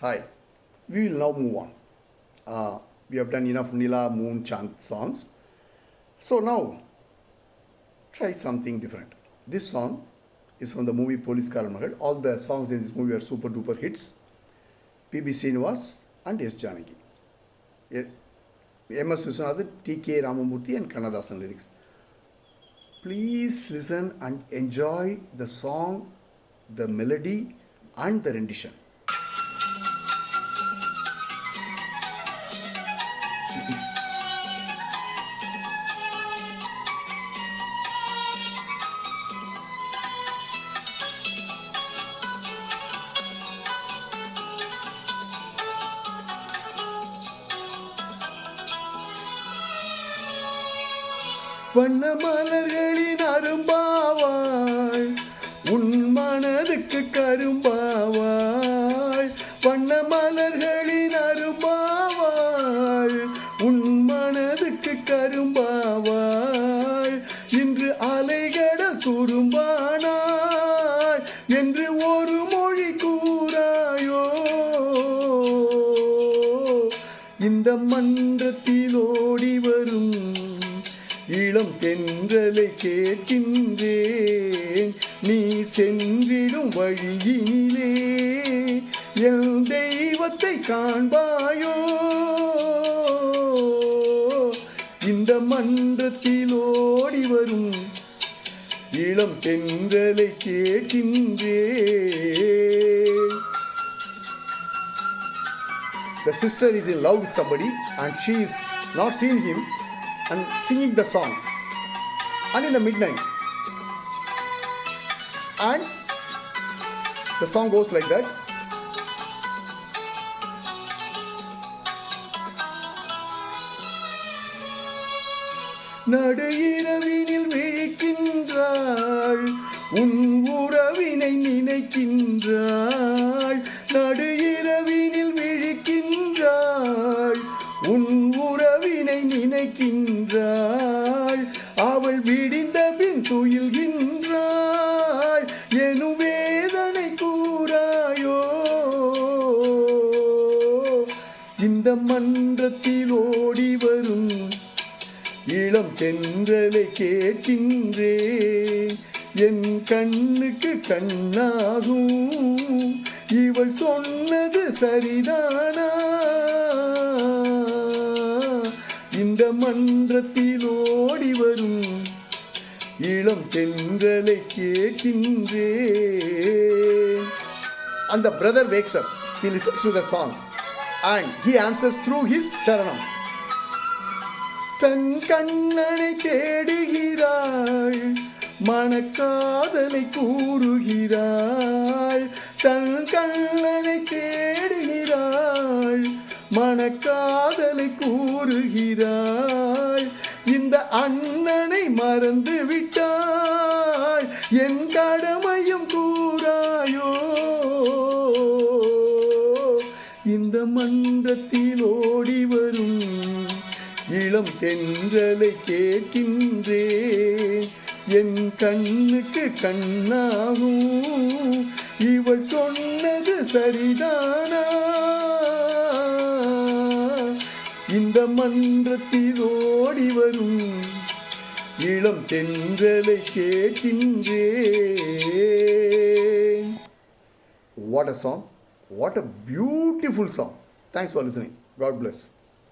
Hi. We will now move on. We have done enough Nila, Moon, Chand songs. So now, try something different. This song is from the movie Police Karan Magal. All the songs in this movie are super duper hits. P.B. Srinivas and S. Janaki. M.S. Viswanathan, T.K. Ramamurthy and Kannadasan lyrics. Please listen and enjoy the song, the melody and the rendition. வண்ண மலர்களின் அரும்பாவாள் உன் மனதுக்கு கரும்பாவாள். வண்ண மலர்களின் அரும்பாவாள் உன் மனதுக்கு கரும்பாவாள். இன்று அலைகடல் துரும்பானாள் என்று ஒரு மொழி கூறாயோ. இந்த மன்றத்தில் ஓடி வரும் இளம் தென்றலை கேட்கின்றேன், நீ சென்றிடும் வழியினிலே என் தெய்வத்தை காண்பாயோ. இந்த மன்றத்தில் ஓடி வரும் இளம் தென்றலை கேட்கின்றேன். The sister is in love with somebody and she is not seeing him and singing the song, and in the midnight, and the song goes like that. நடு இரவினில் விழிக்கின்றாள் உன் உறவினை நினைக்கின்றாள். நடு இரவினில் விழிக்கின்றாள் உன் உறவினை நினைக்கின்றாள். அவள் விடிந்த பின் துயில்கின்றாள் எனும் வேதனை கூறாயோ. இந்த மன்றத்தில் ஓடி வரும் இளம் தென்றலை கேட்கின்றேன், என் கண்ணுக்கு கண்ணாகும் இவள் சொன்னது சரிதானா. இந்த மன்றத்தில் ஓடி வரும் இளம் தென்றலை கேட்கின்றேன். And the brother wakes up, he listens to the song and he answers through his charanam. தன் கண்ணனை தேடுகிறாள், மனக்காதலை கூறுகிறாள். தன் கண்ணனை தேடுகிறாள், மனக்காதலை கூறுகிறாள். இந்த அண்ணனை மறந்து விட்டாள், என் கடமையும் கூறாயோ. இந்த மன்றத்தில் ஓடி வரும் இளம் தென்றலை கேட்கின்றேன், என் கண்ணுக்கு கண்ணாகும் இவள் சொன்னது சரிதானா. இந்த மன்றத்தில் ஓடி வரும் இளம் தென்றலை கேட்கின்றேன். What a song! What a beautiful song! Thanks for listening. God bless.